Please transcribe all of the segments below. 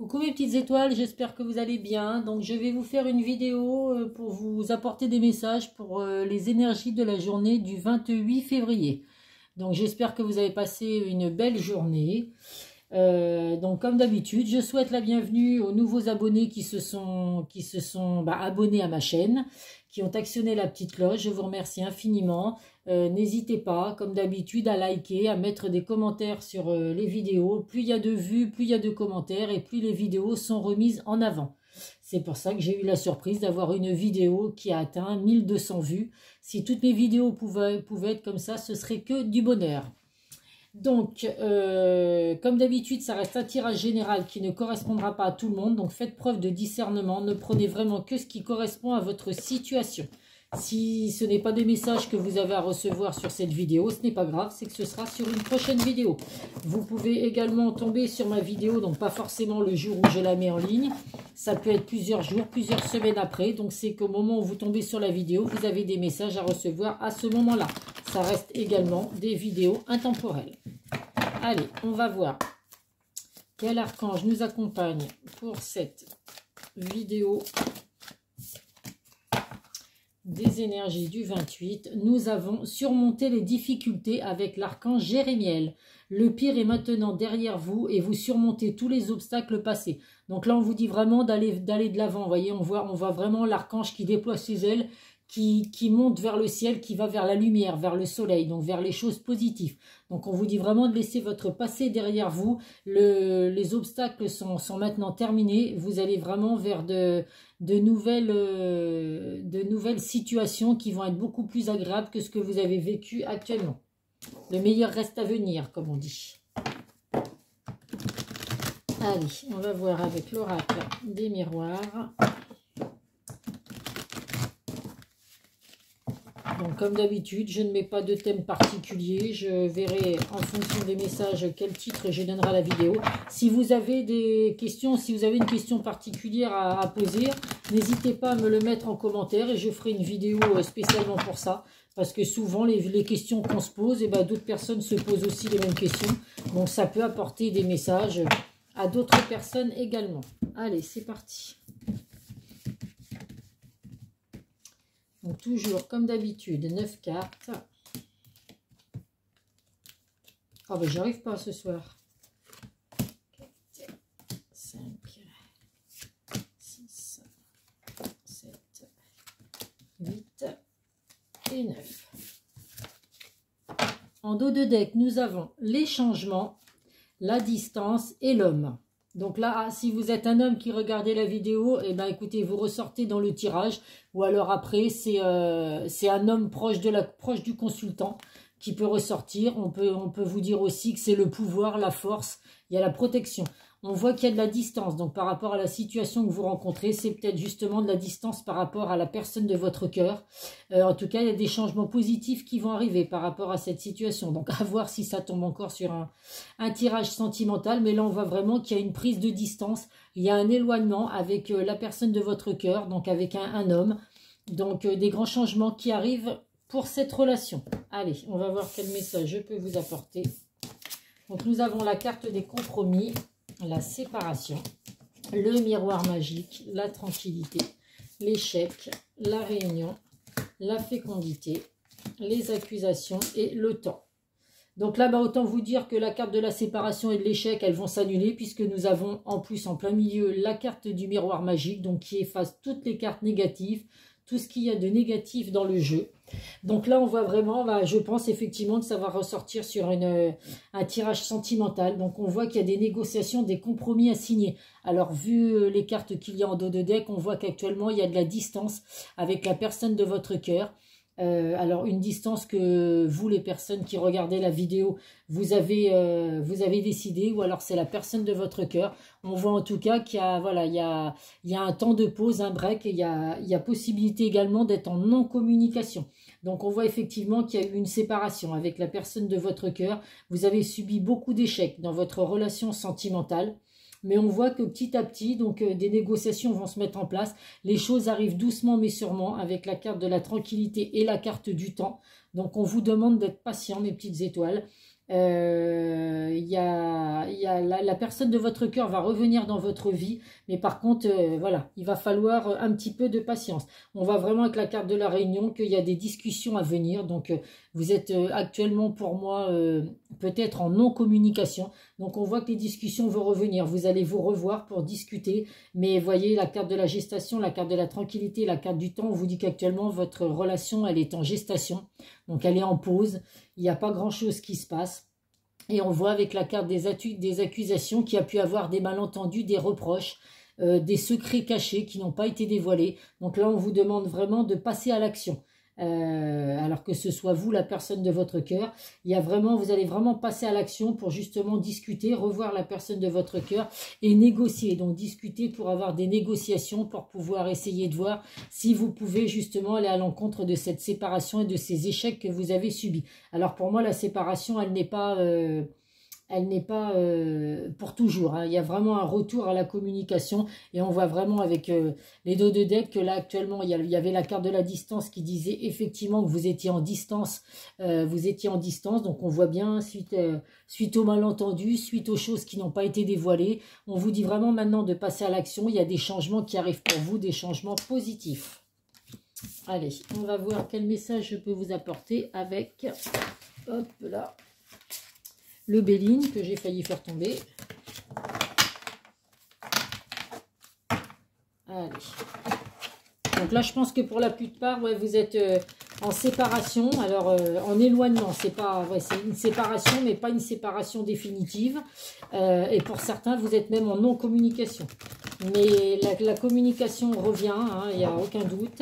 Coucou mes petites étoiles, j'espère que vous allez bien. Donc je vais vous faire une vidéo pour vous apporter des messages pour les énergies de la journée du 28 février. Donc j'espère que vous avez passé une belle journée. Donc comme d'habitude, je souhaite la bienvenue aux nouveaux abonnés qui se sont abonnés à ma chaîne, qui ont actionné la petite cloche. Je vous remercie infiniment. N'hésitez pas, comme d'habitude, à liker, à mettre des commentaires sur les vidéos. Plus il y a de vues, plus il y a de commentaires et plus les vidéos sont remises en avant. C'est pour ça que j'ai eu la surprise d'avoir une vidéo qui a atteint 1200 vues. Si toutes mes vidéos pouvaient être comme ça, ce serait que du bonheur. Donc, comme d'habitude, ça reste un tirage général qui ne correspondra pas à tout le monde. Donc, faites preuve de discernement. Ne prenez vraiment que ce qui correspond à votre situation. Si ce n'est pas des messages que vous avez à recevoir sur cette vidéo, ce n'est pas grave, c'est que ce sera sur une prochaine vidéo. Vous pouvez également tomber sur ma vidéo, donc pas forcément le jour où je la mets en ligne. Ça peut être plusieurs jours, plusieurs semaines après. Donc, c'est qu'au moment où vous tombez sur la vidéo, vous avez des messages à recevoir à ce moment-là. Ça reste également des vidéos intemporelles. Allez, on va voir quel archange nous accompagne pour cette vidéo des énergies du 28. Nous avons surmonté les difficultés avec l'archange Jérémiel. Le pire est maintenant derrière vous et vous surmontez tous les obstacles passés. Donc là, on vous dit vraiment d'aller de l'avant. Vous voyez, on voit vraiment l'archange qui déploie ses ailes, qui monte vers le ciel, qui va vers la lumière, vers le soleil, donc vers les choses positives. Donc on vous dit vraiment de laisser votre passé derrière vous. Les obstacles sont maintenant terminés. Vous allez vraiment vers de nouvelles situations qui vont être beaucoup plus agréables que ce que vous avez vécu actuellement. Le meilleur reste à venir, comme on dit. Allez, on va voir avec l'oracle des miroirs. Donc, comme d'habitude, je ne mets pas de thème particulier. Je verrai en fonction des messages quel titre je donnerai à la vidéo. Si vous avez des questions, si vous avez une question particulière à poser, n'hésitez pas à me le mettre en commentaire et je ferai une vidéo spécialement pour ça. Parce que souvent, les questions qu'on se pose, d'autres personnes se posent aussi les mêmes questions. Donc, ça peut apporter des messages à d'autres personnes également. Allez, c'est parti. Donc, toujours, comme d'habitude, 9 cartes. Oh, ben, j'arrive pas ce soir. 4, 5, 6, 7, 8 et 9. En dos de deck, nous avons les changements, la distance et l'homme. Donc là, si vous êtes un homme qui regardez la vidéo, écoutez, vous ressortez dans le tirage. Ou alors après, c'est un homme proche du consultant qui peut ressortir. On peut vous dire aussi que c'est le pouvoir, la force, il y a la protection. On voit qu'il y a de la distance. Donc par rapport à la situation que vous rencontrez, c'est peut-être justement de la distance par rapport à la personne de votre cœur. En tout cas, il y a des changements positifs qui vont arriver par rapport à cette situation. Donc à voir si ça tombe encore sur un tirage sentimental. Mais là, on voit vraiment qu'il y a une prise de distance. Il y a un éloignement avec la personne de votre cœur, donc avec un homme. Donc des grands changements qui arrivent pour cette relation. Allez, on va voir quel message je peux vous apporter. Donc nous avons la carte des compromis, la séparation, le miroir magique, la tranquillité, l'échec, la réunion, la fécondité, les accusations et le temps. Donc là, autant vous dire que la carte de la séparation et de l'échec, elles vont s'annuler puisque nous avons en plus en plein milieu la carte du miroir magique, donc qui efface toutes les cartes négatives, tout ce qu'il y a de négatif dans le jeu. Donc là, on voit vraiment, je pense effectivement que ça va ressortir sur un tirage sentimental. Donc on voit qu'il y a des négociations, des compromis à signer. Alors vu les cartes qu'il y a en dos de deck, on voit qu'actuellement, il y a de la distance avec la personne de votre cœur. Alors une distance que vous, les personnes qui regardez la vidéo, vous avez décidé, ou alors c'est la personne de votre cœur. On voit en tout cas qu'il y a, il y a un temps de pause, un break, et il y a possibilité également d'être en non-communication. Donc on voit effectivement qu'il y a eu une séparation avec la personne de votre cœur. Vous avez subi beaucoup d'échecs dans votre relation sentimentale. Mais on voit que petit à petit, donc des négociations vont se mettre en place. Les choses arrivent doucement mais sûrement avec la carte de la tranquillité et la carte du temps. Donc on vous demande d'être patient, mes petites étoiles. La personne de votre cœur va revenir dans votre vie, mais par contre, voilà, il va falloir un petit peu de patience. On voit vraiment avec la carte de la Réunion qu'il y a des discussions à venir, donc vous êtes actuellement pour moi peut-être en non-communication, donc on voit que les discussions vont revenir, vous allez vous revoir pour discuter, mais voyez la carte de la gestation, la carte de la tranquillité, la carte du temps, on vous dit qu'actuellement votre relation elle est en gestation, donc elle est en pause. Il n'y a pas grand-chose qui se passe. Et on voit avec la carte des accusations qu'il y a pu avoir des malentendus, des reproches, des secrets cachés qui n'ont pas été dévoilés. Donc là, on vous demande vraiment de passer à l'action. Alors que ce soit vous, la personne de votre cœur, vous allez vraiment passer à l'action pour justement discuter, revoir la personne de votre cœur et négocier. Donc discuter pour avoir des négociations, pour pouvoir essayer de voir si vous pouvez justement aller à l'encontre de cette séparation et de ces échecs que vous avez subis. Alors pour moi, la séparation, elle n'est pas pour toujours, hein. Il y a vraiment un retour à la communication et on voit vraiment avec les dos de deck que là actuellement il y avait la carte de la distance qui disait effectivement que vous étiez en distance, donc on voit bien suite aux malentendus, suite aux choses qui n'ont pas été dévoilées, on vous dit vraiment maintenant de passer à l'action. Il y a des changements qui arrivent pour vous, des changements positifs. Allez, on va voir quel message je peux vous apporter avec, hop là, le Béline que j'ai failli faire tomber. Allez. Donc là, je pense que pour la plupart, ouais, vous êtes en séparation. Alors, en éloignement, c'est une séparation, mais pas une séparation définitive. Et pour certains, vous êtes même en non-communication. Mais la communication revient, hein, il n'y a aucun doute.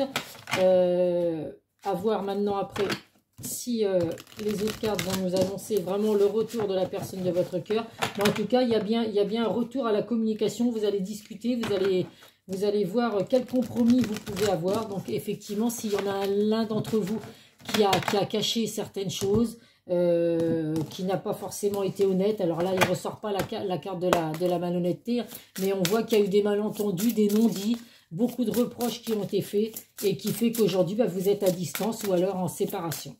À voir maintenant après si les autres cartes vont nous annoncer vraiment le retour de la personne de votre cœur. Mais en tout cas, il y a bien un retour à la communication. Vous allez discuter, vous allez voir quel compromis vous pouvez avoir. Donc effectivement, s'il y en a l'un d'entre vous qui a caché certaines choses, qui n'a pas forcément été honnête, alors là, il ne ressort pas la carte de la malhonnêteté, mais on voit qu'il y a eu des malentendus, des non-dits, beaucoup de reproches qui ont été faits et qui fait qu'aujourd'hui, vous êtes à distance ou alors en séparation.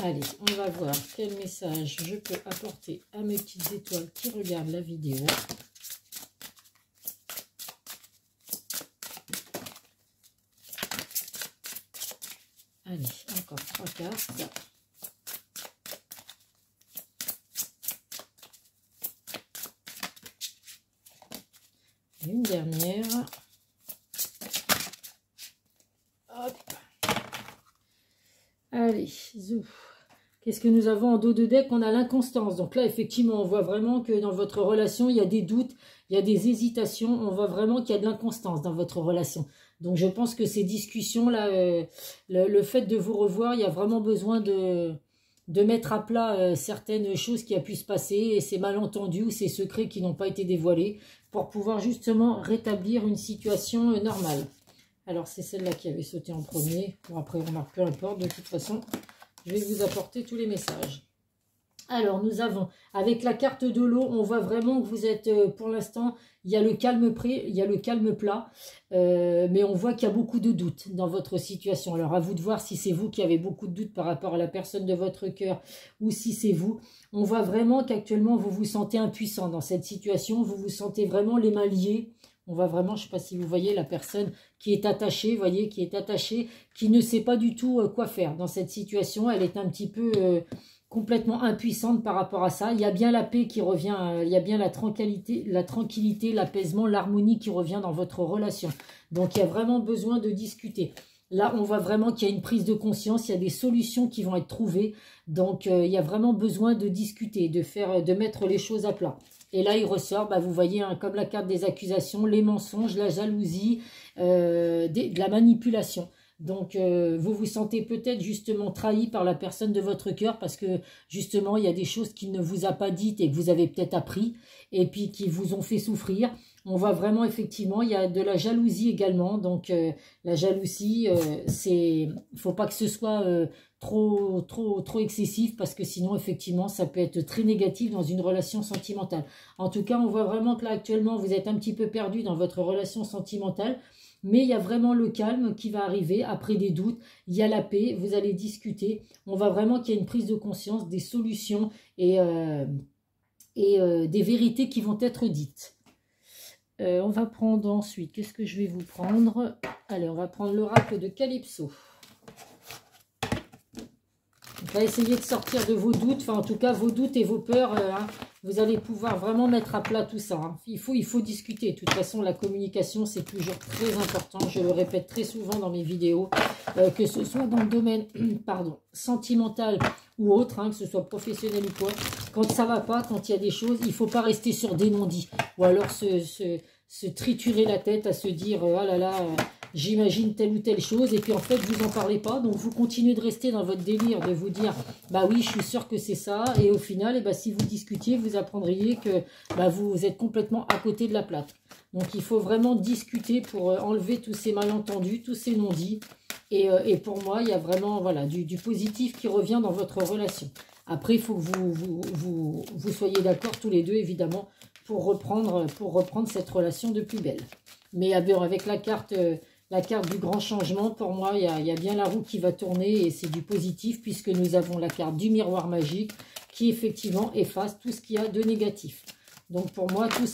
Allez, on va voir quel message je peux apporter à mes petites étoiles qui regardent la vidéo. Allez, encore 3 cartes. Une dernière. Hop. Allez, zou. Qu'est-ce que nous avons en dos de deck? On a l'inconstance. Donc là, effectivement, on voit vraiment que dans votre relation, il y a des doutes, il y a des hésitations. On voit vraiment qu'il y a de l'inconstance dans votre relation. Donc je pense que ces discussions-là, le fait de vous revoir, il y a vraiment besoin de mettre à plat certaines choses qui a pu se passer et ces malentendus ou ces secrets qui n'ont pas été dévoilés pour pouvoir justement rétablir une situation normale. Alors c'est celle-là qui avait sauté en premier. Bon, après on marque peu importe, de toute façon je vais vous apporter tous les messages. Alors nous avons avec la carte de l'eau, on voit vraiment que vous êtes pour l'instant, il y a le calme plat, mais on voit qu'il y a beaucoup de doutes dans votre situation. Alors à vous de voir si c'est vous qui avez beaucoup de doutes par rapport à la personne de votre cœur ou si c'est vous. On voit vraiment qu'actuellement vous vous sentez impuissant dans cette situation, vous vous sentez vraiment les mains liées. On voit vraiment, je ne sais pas si vous voyez la personne qui est attachée, voyez, qui est attachée, qui ne sait pas du tout quoi faire dans cette situation. Elle est un petit peu complètement impuissante par rapport à ça. Il y a bien la paix qui revient, il y a bien la tranquillité, l'apaisement, l'harmonie qui revient dans votre relation. Donc il y a vraiment besoin de discuter. Là, on voit vraiment qu'il y a une prise de conscience, il y a des solutions qui vont être trouvées. Donc il y a vraiment besoin de discuter, de mettre les choses à plat. Et là, il ressort, vous voyez, hein, comme la carte des accusations, les mensonges, la jalousie, de la manipulation. Donc, vous vous sentez peut-être justement trahi par la personne de votre cœur parce que justement, il y a des choses qu'il ne vous a pas dites et que vous avez peut-être appris et puis qui vous ont fait souffrir. On voit vraiment, effectivement, il y a de la jalousie également. Donc, la jalousie, il ne faut pas que ce soit trop excessif parce que sinon, effectivement, ça peut être très négatif dans une relation sentimentale. En tout cas, on voit vraiment que là, actuellement, vous êtes un petit peu perdu dans votre relation sentimentale. mais il y a vraiment le calme qui va arriver après des doutes. Il y a la paix, vous allez discuter. On va vraiment qu'il y ait une prise de conscience, des solutions et des vérités qui vont être dites. On va prendre ensuite, qu'est-ce que je vais vous prendre? Allez, on va prendre l'oracle de Calypso. On va essayer de sortir de vos doutes, enfin en tout cas vos doutes et vos peurs, hein. Vous allez pouvoir vraiment mettre à plat tout ça, hein. Il faut discuter. De toute façon, la communication, c'est toujours très important. Je le répète très souvent dans mes vidéos, que ce soit dans le domaine pardon, sentimental ou autre, hein, que ce soit professionnel ou quoi. Quand ça va pas, quand il y a des choses, il ne faut pas rester sur des non-dits. Ou alors se triturer la tête à se dire, oh là là, j'imagine telle ou telle chose, et puis en fait, vous n'en parlez pas. Donc, vous continuez de rester dans votre délire, de vous dire, bah oui, je suis sûr que c'est ça. Et au final, si vous discutiez, vous apprendriez que vous êtes complètement à côté de la plaque. Donc, il faut vraiment discuter pour enlever tous ces malentendus, tous ces non-dits. Et pour moi, il y a vraiment voilà, du positif qui revient dans votre relation. Après, il faut que vous soyez d'accord tous les deux, évidemment, pour reprendre cette relation de plus belle. Mais avec la carte du grand changement, pour moi, il y a bien la roue qui va tourner et c'est du positif puisque nous avons la carte du miroir magique qui, effectivement, efface tout ce qu'il y a de négatif. Donc, pour moi, tous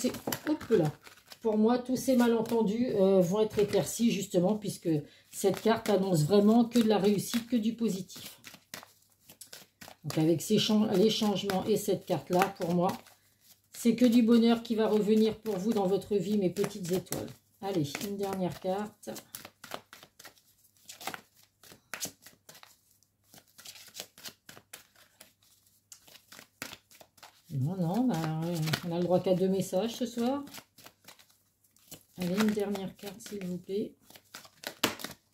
ces malentendus vont être éclaircis, justement, puisque cette carte annonce vraiment que de la réussite, que du positif. Donc, avec les changements et cette carte-là, pour moi, c'est que du bonheur qui va revenir pour vous dans votre vie, mes petites étoiles. Allez, une dernière carte. Non, on a le droit qu'à 2 messages ce soir. Allez, une dernière carte, s'il vous plaît.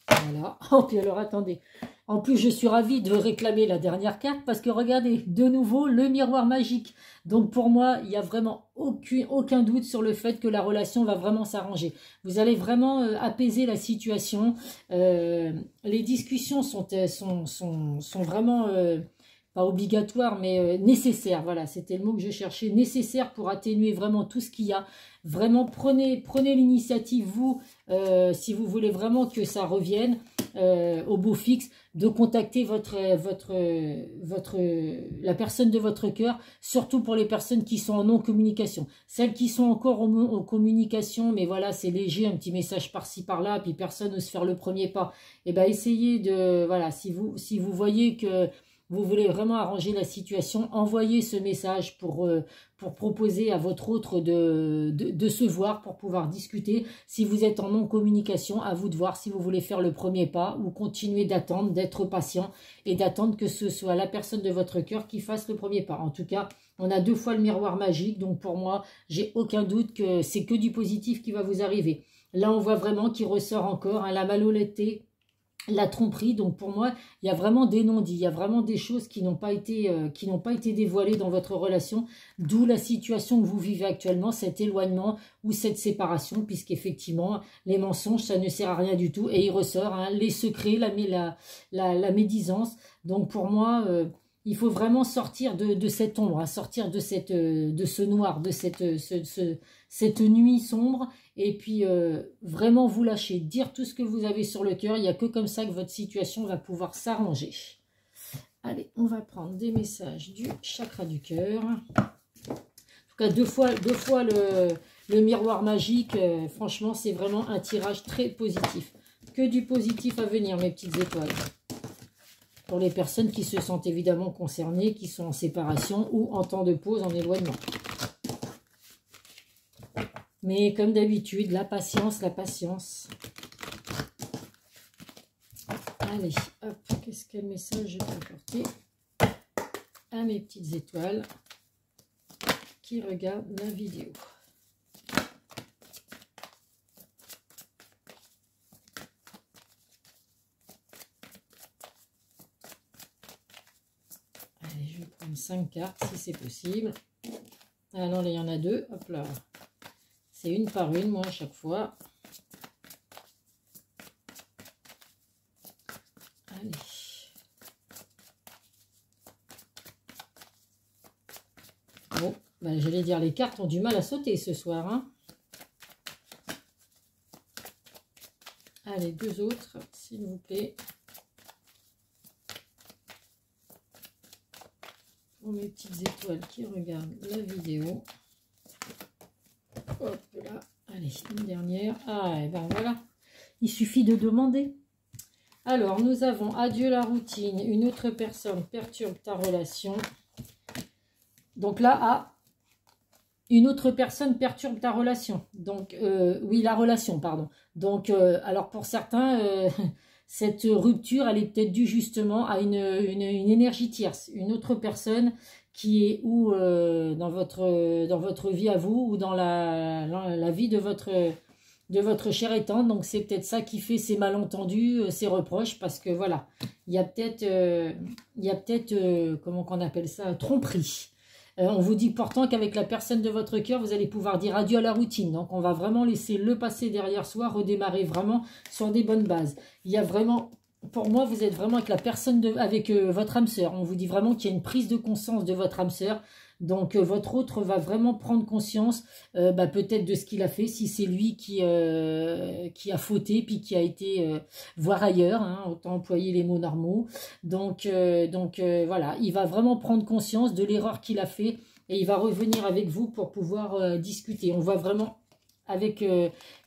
Voilà. Oh, puis alors, attendez. En plus, je suis ravie de réclamer la dernière carte parce que regardez, de nouveau, le miroir magique. Donc, pour moi, il n'y a vraiment aucun doute sur le fait que la relation va vraiment s'arranger. Vous allez vraiment apaiser la situation. Les discussions sont vraiment... pas obligatoires, mais nécessaires. Voilà, c'était le mot que je cherchais. Nécessaires pour atténuer vraiment tout ce qu'il y a. Vraiment, prenez l'initiative, vous, si vous voulez vraiment que ça revienne au beau fixe, de contacter la personne de votre cœur, surtout pour les personnes qui sont en non-communication. Celles qui sont encore en communication, mais voilà, c'est léger, un petit message par-ci, par-là, puis personne n'ose faire le premier pas. Et bien, essayez de... Voilà, si vous voyez que vous voulez vraiment arranger la situation, envoyez ce message pour proposer à votre autre de se voir, pour pouvoir discuter. Si vous êtes en non-communication, à vous de voir si vous voulez faire le premier pas ou continuer d'attendre, d'être patient et d'attendre que ce soit la personne de votre cœur qui fasse le premier pas. En tout cas, on a 2 fois le miroir magique, donc pour moi, j'ai aucun doute que c'est que du positif qui va vous arriver. Là, on voit vraiment qu'il ressort encore la malhonnêteté, la tromperie. Donc pour moi, il y a vraiment des non-dits, il y a vraiment des choses qui n'ont pas été dévoilées dans votre relation, d'où la situation que vous vivez actuellement, cet éloignement ou cette séparation, puisqu'effectivement, les mensonges, ça ne sert à rien du tout, et il ressort, hein, les secrets, la médisance. Donc pour moi, il faut vraiment sortir de cette ombre, hein, sortir de ce noir, de cette nuit sombre, et puis vraiment vous lâcher, dire tout ce que vous avez sur le cœur. Il n'y a que comme ça que votre situation va pouvoir s'arranger. Allez, on va prendre des messages du chakra du cœur. En tout cas, deux fois le miroir magique. Franchement, c'est vraiment un tirage très positif. Que du positif à venir, mes petites étoiles. Pour les personnes qui se sentent évidemment concernées, qui sont en séparation ou en temps de pause, en éloignement. Mais comme d'habitude, la patience, la patience. Allez, hop, quel message je peux apporter à mes petites étoiles qui regardent la vidéo. Allez, je vais prendre 5 cartes si c'est possible. Ah non, là, il y en a 2. Hop là. C'est une par une, moi, à chaque fois. Allez. Bon, ben, j'allais dire, les cartes ont du mal à sauter ce soir, hein. Allez, 2 autres, s'il vous plaît. Pour mes petites étoiles qui regardent la vidéo. Hop là. Allez, une dernière. Ah, et ben voilà. Il suffit de demander. Alors, nous avons adieu la routine. Une autre personne perturbe ta relation. Donc là, une autre personne perturbe ta relation. Donc, oui, la relation, pardon. Donc, alors pour certains, cette rupture, elle est peut-être due justement à une énergie tierce. Une autre personne qui est ou dans votre vie à vous ou dans la vie de votre chère et tendre. Donc, c'est peut-être ça qui fait ces malentendus, ces reproches, parce que voilà, il y a peut-être, comment qu'on appelle ça, tromperie. On vous dit pourtant qu'avec la personne de votre cœur, vous allez pouvoir dire adieu à la routine. Donc, on va vraiment laisser le passé derrière soi, redémarrer vraiment sur des bonnes bases. Il y a vraiment, pour moi, vous êtes vraiment avec la personne, avec votre âme sœur. On vous dit vraiment qu'il y a une prise de conscience de votre âme sœur. Donc, votre autre va vraiment prendre conscience peut-être de ce qu'il a fait, si c'est lui qui a fauté, puis qui a été voir ailleurs, hein, autant employer les mots normaux. Donc voilà, il va vraiment prendre conscience de l'erreur qu'il a fait et il va revenir avec vous pour pouvoir discuter. On voit vraiment avec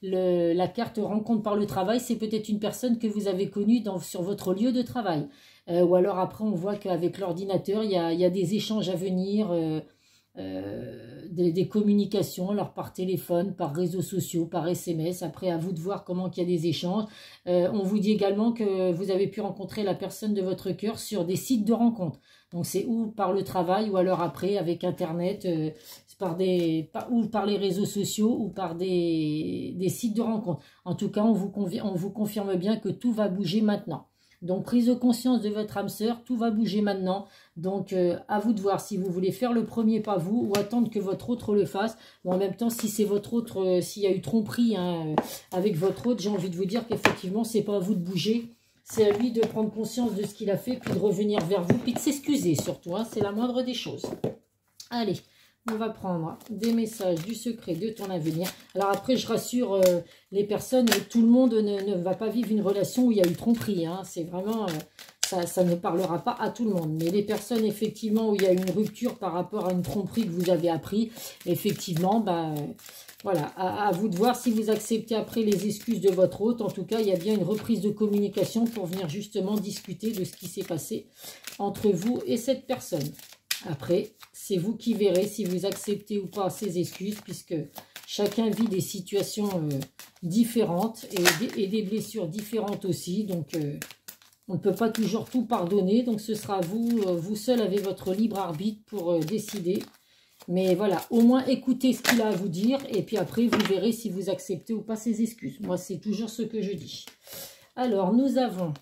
la carte rencontre par le travail, c'est peut-être une personne que vous avez connue sur votre lieu de travail. Ou alors après, on voit qu'avec l'ordinateur, il y a des échanges à venir, des communications, alors par téléphone, par réseaux sociaux, par SMS. Après, à vous de voir comment il y a des échanges. On vous dit également que vous avez pu rencontrer la personne de votre cœur sur des sites de rencontres. Donc, c'est ou par le travail, ou alors après, avec Internet, ou par les réseaux sociaux, ou par des sites de rencontres. En tout cas, on vous confirme bien que tout va bouger maintenant. Donc, prise de conscience de votre âme sœur, tout va bouger maintenant. Donc, à vous de voir si vous voulez faire le premier pas vous ou attendre que votre autre le fasse. Ou en même temps, si c'est votre autre, s'il y a eu tromperie avec votre autre, j'ai envie de vous dire qu'effectivement, c'est pas à vous de bouger. C'est à lui de prendre conscience de ce qu'il a fait, puis de revenir vers vous, puis de s'excuser surtout. Hein, c'est la moindre des choses. Allez. On va prendre des messages du secret de ton avenir. Alors après, je rassure les personnes, tout le monde ne va pas vivre une relation où il y a eu tromperie. Hein. C'est vraiment, ça ne parlera pas à tout le monde. Mais les personnes, effectivement, où il y a eu une rupture par rapport à une tromperie que vous avez appris, effectivement, voilà, à vous de voir si vous acceptez après les excuses de votre hôte. En tout cas, il y a bien une reprise de communication pour venir justement discuter de ce qui s'est passé entre vous et cette personne. Après, c'est vous qui verrez si vous acceptez ou pas ces excuses, puisque chacun vit des situations différentes et des blessures différentes aussi. Donc, on ne peut pas toujours tout pardonner. Donc, ce sera vous seul avec votre libre arbitre pour décider. Mais voilà, au moins écoutez ce qu'il a à vous dire. Et puis après, vous verrez si vous acceptez ou pas ces excuses. Moi, c'est toujours ce que je dis. Alors, nous avons...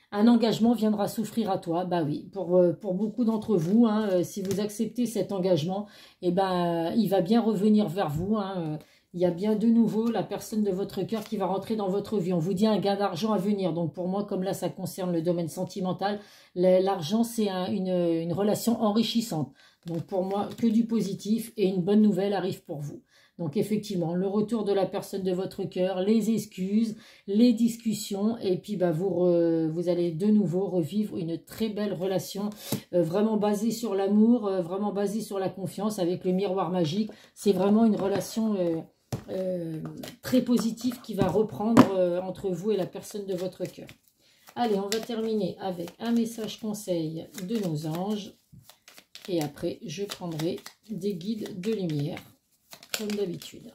Un engagement viendra s'offrir à toi. Bah oui, pour beaucoup d'entre vous, hein, si vous acceptez cet engagement, il va bien revenir vers vous. Hein, il y a bien de nouveau la personne de votre cœur qui va rentrer dans votre vie. On vous dit un gain d'argent à venir. Donc pour moi, comme là, ça concerne le domaine sentimental, l'argent, c'est une relation enrichissante. Donc pour moi, que du positif et une bonne nouvelle arrive pour vous. Donc effectivement, le retour de la personne de votre cœur, les excuses, les discussions, et puis vous allez de nouveau revivre une très belle relation, vraiment basée sur l'amour, vraiment basée sur la confiance avec le miroir magique. C'est vraiment une relation très positive qui va reprendre entre vous et la personne de votre cœur. Allez, on va terminer avec un message conseil de nos anges. Et après, je prendrai des guides de lumière. Comme d'habitude.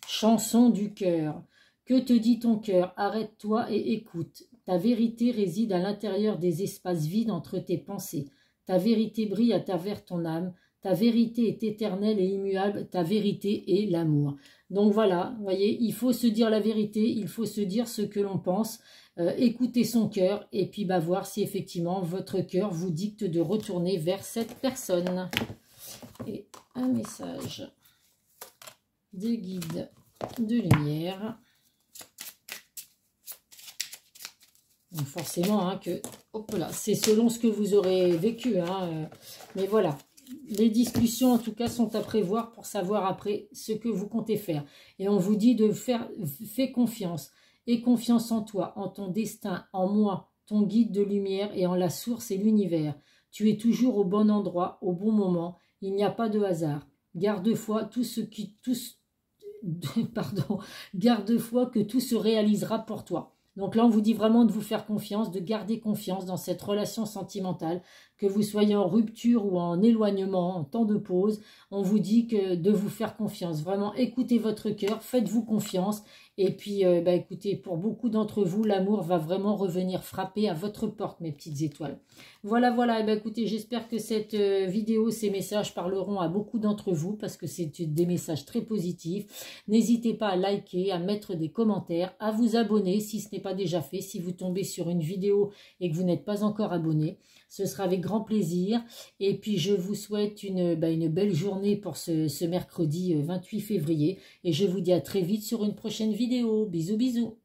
Chanson du cœur. Que te dit ton cœur? Arrête-toi et écoute. Ta vérité réside à l'intérieur des espaces vides entre tes pensées. Ta vérité brille à travers ton âme. Ta vérité est éternelle et immuable. Ta vérité est l'amour. Donc voilà, vous voyez, il faut se dire la vérité. Il faut se dire ce que l'on pense. Écoutez son cœur et puis voir si effectivement votre cœur vous dicte de retourner vers cette personne. Et un message des guides de lumière. Donc forcément, hein, c'est selon ce que vous aurez vécu. Hein, mais voilà, les discussions en tout cas sont à prévoir pour savoir après ce que vous comptez faire. Et on vous dit de faire confiance. Aie confiance en toi, en ton destin, en moi, ton guide de lumière et en la source et l'univers. Tu es toujours au bon endroit, au bon moment. Il n'y a pas de hasard. Garde foi pardon, garde foi que tout se réalisera pour toi. Donc là, on vous dit vraiment de vous faire confiance, de garder confiance dans cette relation sentimentale, que vous soyez en rupture ou en éloignement, en temps de pause. On vous dit que de vous faire confiance. Vraiment, écoutez votre cœur, faites-vous confiance. Et puis, écoutez, pour beaucoup d'entre vous, l'amour va vraiment revenir frapper à votre porte, mes petites étoiles. Voilà, voilà. Et écoutez, j'espère que cette vidéo, ces messages parleront à beaucoup d'entre vous parce que c'est des messages très positifs. N'hésitez pas à liker, à mettre des commentaires, à vous abonner si ce n'est pas déjà fait. Si vous tombez sur une vidéo et que vous n'êtes pas encore abonné, ce sera avec grand plaisir. Et puis, je vous souhaite une belle journée pour ce mercredi 28 février. Et je vous dis à très vite sur une prochaine vidéo. Bisous, bisous.